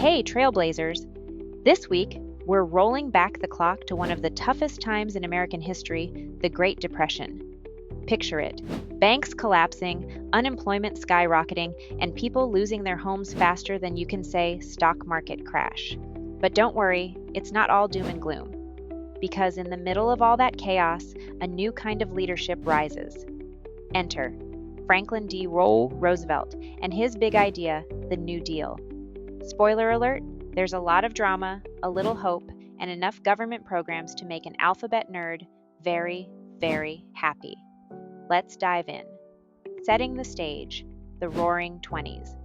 Hey, Trailblazers! This week, we're rolling back the clock to one of the toughest times in American history, the Great Depression. Picture it: banks collapsing, unemployment skyrocketing, and people losing their homes faster than you can say stock market crash. But don't worry, it's not all doom and gloom. Because in the middle of all that chaos, a new kind of leadership rises. Enter Franklin D. Roosevelt and his big idea, the New Deal. Spoiler alert, there's a lot of drama, a little hope, and enough government programs to make an alphabet nerd very, very happy. Let's dive in. Setting the stage, the Roaring Twenties.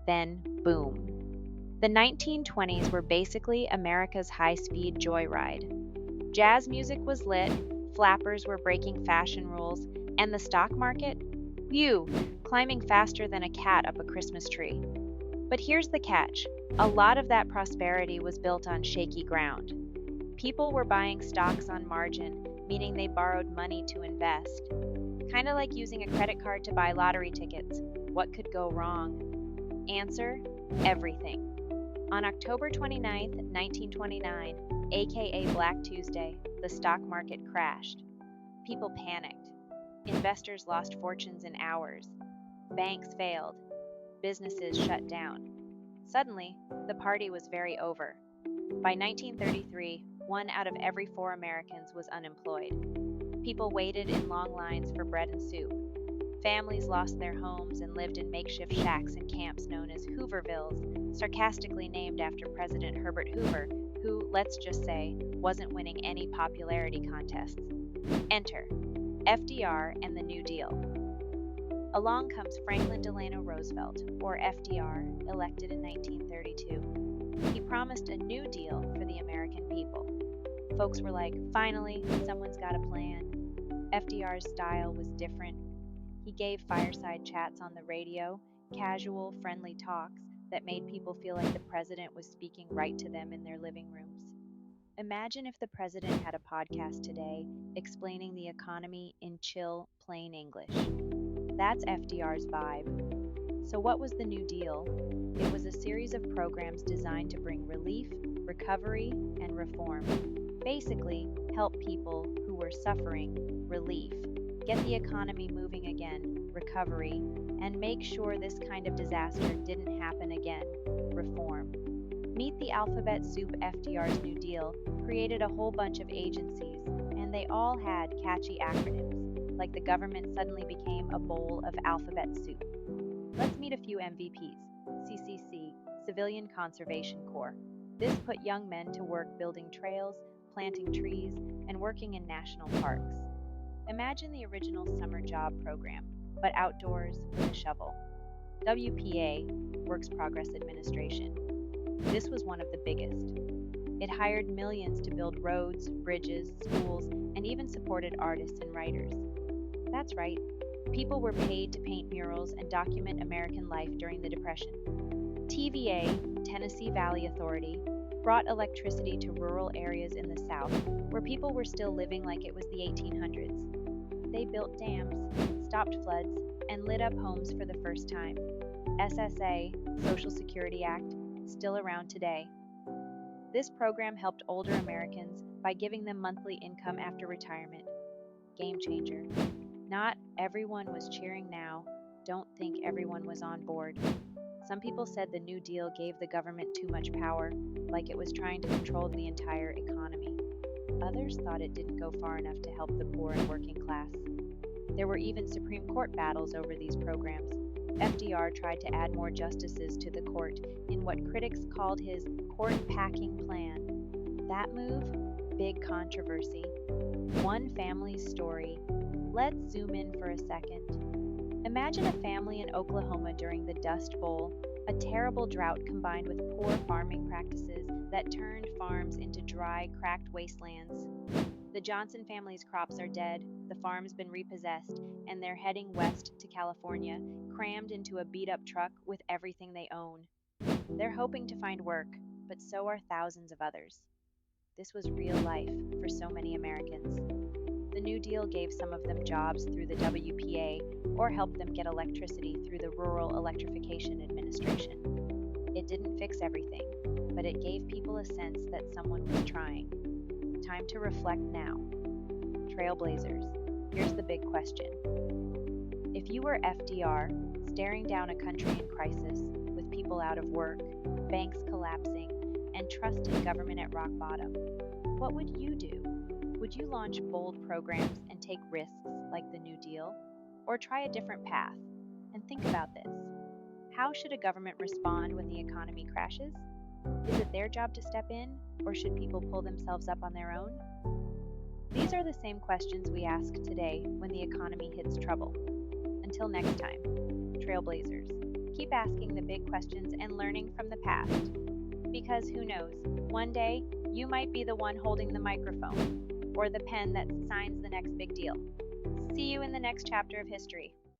Then, boom. The 1920s were basically America's high-speed joyride. Jazz music was lit, flappers were breaking fashion rules, and the stock market? Phew, climbing faster than a cat up a Christmas tree. But here's the catch: a lot of that prosperity was built on shaky ground. People were buying stocks on margin, meaning they borrowed money to invest. Kind of like using a credit card to buy lottery tickets. What could go wrong? Answer: everything. On October 29, 1929, aka Black Tuesday, the stock market crashed. People panicked. Investors lost fortunes in hours. Banks failed. Businesses shut down. Suddenly, the party was very over. By 1933, 1 out of every 4 Americans was unemployed. People waited in long lines for bread and soup. Families lost their homes and lived in makeshift shacks and camps known as Hoovervilles, sarcastically named after President Herbert Hoover, who, let's just say, wasn't winning any popularity contests. Enter FDR and the New Deal. Along comes Franklin Delano Roosevelt, or FDR, elected in 1932. He promised a new deal for the American people. Folks were like, finally, someone's got a plan. FDR's style was different. He gave Fireside Chats on the radio, casual, friendly talks that made people feel like the president was speaking right to them in their living rooms. Imagine if the president had a podcast today explaining the economy in chill, plain English. That's FDR's vibe. So what was the New Deal? It was a series of programs designed to bring relief, recovery, and reform. Basically, help people who were suffering, relief, get the economy moving again, recovery, and make sure this kind of disaster didn't happen again, reform. Meet the alphabet soup. FDR's New Deal created a whole bunch of agencies, and they all had catchy acronyms, like the government suddenly became a bowl of alphabet soup. Let's meet a few MVPs. CCC, Civilian Conservation Corps. This put young men to work building trails, planting trees, and working in national parks. Imagine the original summer job program, but outdoors with a shovel. WPA, Works Progress Administration. This was one of the biggest. It hired millions to build roads, bridges, schools, and even supported artists and writers. That's right, people were paid to paint murals and document American life during the Depression. TVA, Tennessee Valley Authority, brought electricity to rural areas in the South, where people were still living like it was the 1800s. They built dams, stopped floods, and lit up homes for the first time. SSA, Social Security Act, still around today. This program helped older Americans by giving them monthly income after retirement. Game changer. Not everyone was cheering now. Don't think everyone was on board. Some people said the New Deal gave the government too much power, like it was trying to control the entire economy. Others thought it didn't go far enough to help the poor and working class. There were even Supreme Court battles over these programs. FDR tried to add more justices to the court in what critics called his court-packing plan. That move? Big controversy. One family's story. Let's zoom in for a second. Imagine a family in Oklahoma during the Dust Bowl, a terrible drought combined with poor farming practices that turned farms into dry, cracked wastelands. The Johnson family's crops are dead, the farm's been repossessed, and they're heading west to California, crammed into a beat-up truck with everything they own. They're hoping to find work, but so are thousands of others. This was real life for so many Americans. The New Deal gave some of them jobs through the WPA or helped them get electricity through the Rural Electrification Administration. It didn't fix everything, but it gave people a sense that someone was trying. Time to reflect now. Trailblazers, here's the big question. If you were FDR, staring down a country in crisis, with people out of work, banks collapsing, and trust in government at rock bottom, what would you do? Would you launch bold programs and take risks like the New Deal? Or try a different path? And think about this. How should a government respond when the economy crashes? Is it their job to step in, or should people pull themselves up on their own? These are the same questions we ask today when the economy hits trouble. Until next time, Trailblazers, keep asking the big questions and learning from the past. Because who knows, one day you might be the one holding the microphone or the pen that signs the next big deal. See you in the next chapter of history.